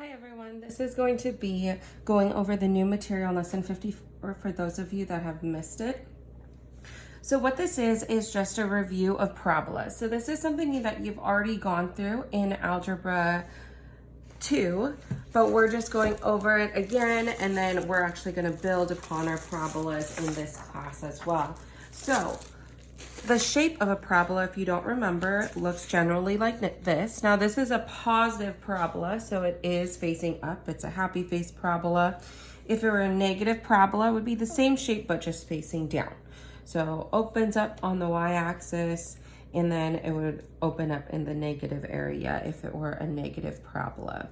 Hi everyone, this is going to be going over the new material lesson 54 for those of you that have missed it. So what this is just a review of parabolas. So this is something that you've already gone through in Algebra 2, but we're just going over it again, and then we're actually going to build upon our parabolas in this class as well. So the shape of a parabola, if you don't remember, looks generally like this. Now this is a positive parabola, so it is facing up. It's a happy face parabola. If it were a negative parabola, it would be the same shape, but just facing down. So opens up on the y-axis, and then it would open up in the negative area if it were a negative parabola.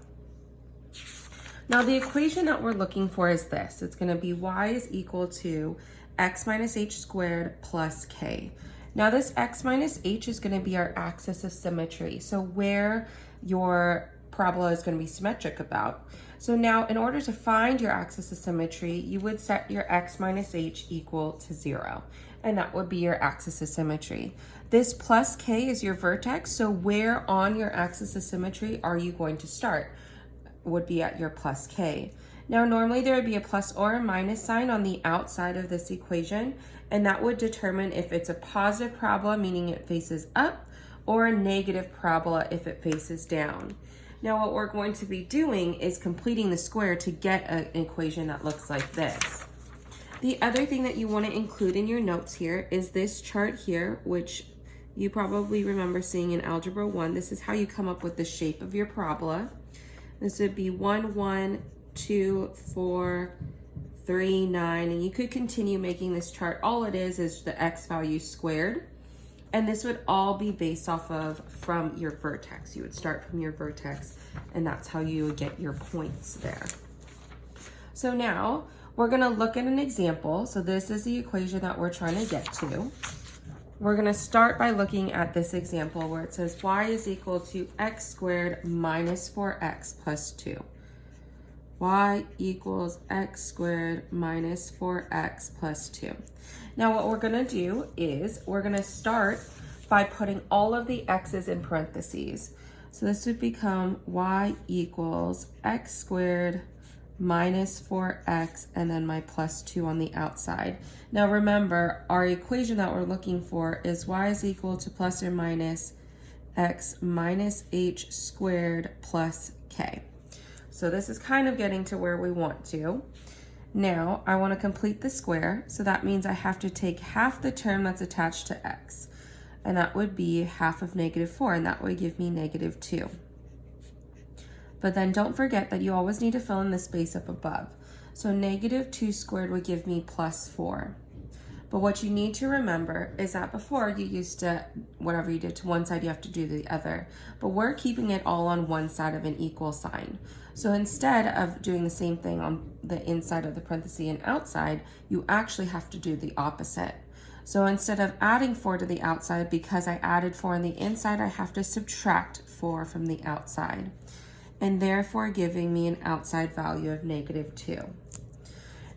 Now the equation that we're looking for is this. It's going to be y is equal to x minus h squared plus k. Now this x minus h is going to be our axis of symmetry, so where your parabola is going to be symmetric about. So now in order to find your axis of symmetry, you would set your x minus h equal to 0, and that would be your axis of symmetry. This plus k is your vertex, so where on your axis of symmetry are you going to start? Would be at your plus k. Now normally there would be a plus or a minus sign on the outside of this equation, and that would determine if it's a positive parabola, meaning it faces up, or a negative parabola if it faces down. Now what we're going to be doing is completing the square to get an equation that looks like this. The other thing that you want to include in your notes here is this chart here, which you probably remember seeing in Algebra 1. This is how you come up with the shape of your parabola. This would be 1, 1, 2, 4, 3, 9, and you could continue making this chart. All it is the x value squared, and this would all be based off of from your vertex. You would start from your vertex, and that's how you would get your points there. So now we're going to look at an example. So this is the equation that we're trying to get to. We're going to start by looking at this example where it says y is equal to x squared minus 4x plus 2. Y equals x squared minus 4x plus 2. Now what we're going to do is we're going to start by putting all of the x's in parentheses. So this would become y equals x squared minus 4x, and then my plus 2 on the outside. Now remember, our equation that we're looking for is y is equal to plus or minus x minus h squared plus k. So this is kind of getting to where we want to. Now I want to complete the square, so that means I have to take half the term that's attached to x, and that would be half of negative 4, and that would give me negative 2. But then don't forget that you always need to fill in the space up above. So negative 2 squared would give me plus 4. But what you need to remember is that before you used to, whatever you did to one side, you have to do the other. But we're keeping it all on one side of an equal sign. So instead of doing the same thing on the inside of the parenthesis and outside, you actually have to do the opposite. So instead of adding 4 to the outside, because I added 4 on the inside, I have to subtract 4 from the outside, and therefore giving me an outside value of negative 2.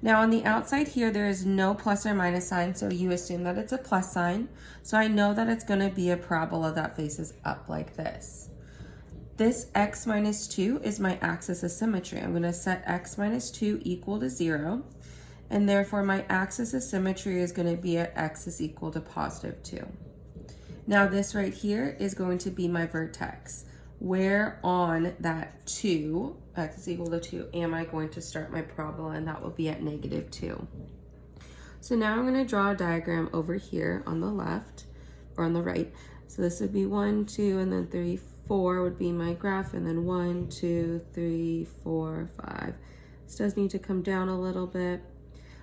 Now on the outside here, there is no plus or minus sign, so you assume that it's a plus sign. So I know that it's going to be a parabola that faces up like this. This x minus 2 is my axis of symmetry. I'm going to set x minus 2 equal to 0, and therefore my axis of symmetry is going to be at x is equal to positive 2. Now this right here is going to be my vertex. Where on that 2, x is equal to 2, am I going to start my parabola? And that will be at negative 2. So now I'm going to draw a diagram over here on the left, or on the right. So this would be 1, 2, and then 3, 4 would be my graph, and then 1, 2, 3, 4, 5. This does need to come down a little bit.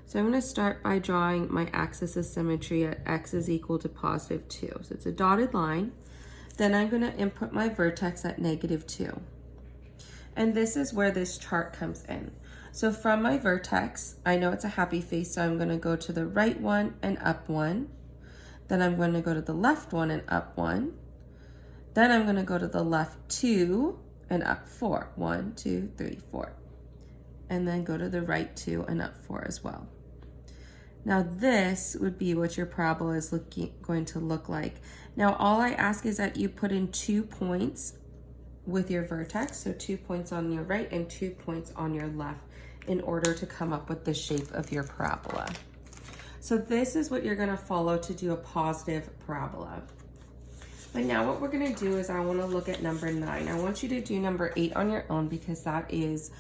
So I'm going to start by drawing my axis of symmetry at x is equal to positive 2. So it's a dotted line. Then I'm going to input my vertex at negative 2. And this is where this chart comes in. So from my vertex, I know it's a happy face, so I'm going to go to the right one and up 1. Then I'm going to go to the left one and up 1. Then I'm going to go to the left 2 and up 4. 1, 2, 3, 4. And then go to the right 2 and up 4 as well. Now this would be what your parabola is going to look like. Now all I ask is that you put in 2 points with your vertex, so 2 points on your right and 2 points on your left in order to come up with the shape of your parabola. So this is what you're gonna follow to do a positive parabola. But now what we're gonna do is I wanna look at number 9. I want you to do number 8 on your own because that is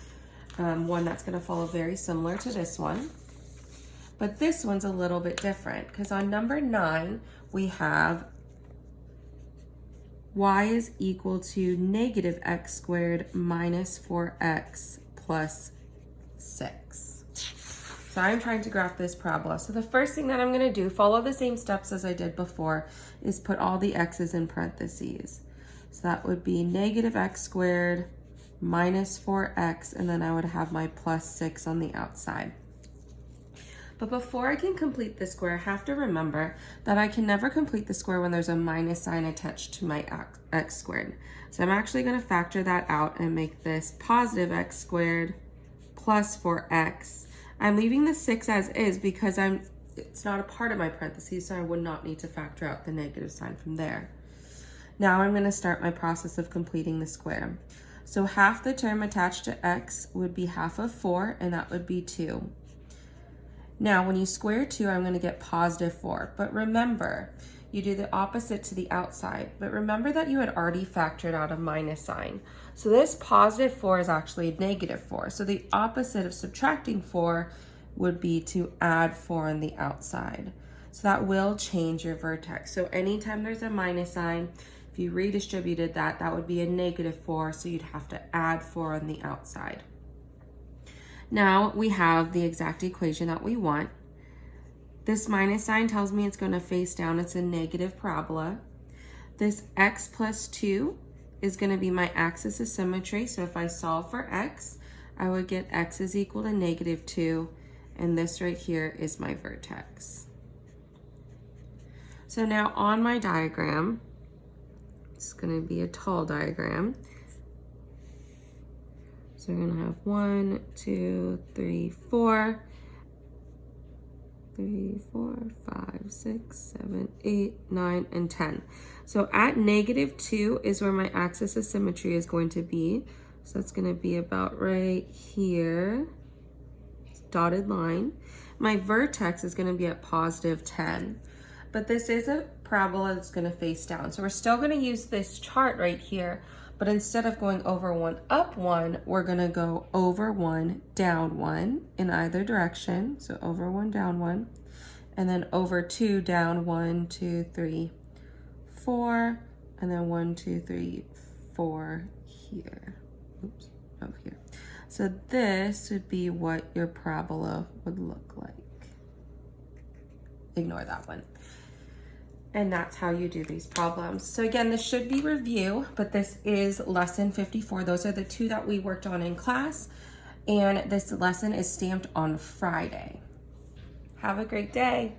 one that's gonna follow very similar to this one. But this one's a little bit different because on number 9, we have y is equal to negative x squared minus 4x plus 6. So I'm trying to graph this parabola. So the first thing that I'm gonna do, follow the same steps as I did before, is put all the x's in parentheses. So that would be negative x squared minus 4x, and then I would have my plus 6 on the outside. But before I can complete the square, I have to remember that I can never complete the square when there's a minus sign attached to my x squared. So I'm actually gonna factor that out and make this positive x squared plus 4x. I'm leaving the 6 as is because it's not a part of my parentheses, so I would not need to factor out the negative sign from there. Now I'm gonna start my process of completing the square. So half the term attached to x would be half of 4, and that would be 2. Now, when you square 2, I'm gonna get positive 4. But remember, you do the opposite to the outside. But remember that you had already factored out a minus sign. So this positive 4 is actually a negative 4. So the opposite of subtracting 4 would be to add 4 on the outside. So that will change your vertex. So anytime there's a minus sign, if you redistributed that, that would be a negative 4. So you'd have to add 4 on the outside. Now we have the exact equation that we want. This minus sign tells me it's going to face down. It's a negative parabola. This x plus 2 is going to be my axis of symmetry. So if I solve for x, I would get x is equal to negative 2. And this right here is my vertex. So now on my diagram, it's going to be a tall diagram. So we're gonna have 1, 2, 3, 4, 3, 4, 5, 6, 7, 8, 9, and 10. So at negative 2 is where my axis of symmetry is going to be. So that's gonna be about right here, dotted line. My vertex is gonna be at positive 10. But this is a parabola that's gonna face down. So we're still gonna use this chart right here, but instead of going over 1, up 1, we're gonna go over 1, down 1 in either direction. So over 1, down 1, and then over 2, down 1, 2, 3, 4, and then 1, 2, 3, 4 here. Oops, over here. So this would be what your parabola would look like. Ignore that one. And that's how you do these problems. So again, this should be review, but this is lesson 54. Those are the 2 that we worked on in class. And this lesson is stamped on Friday. Have a great day.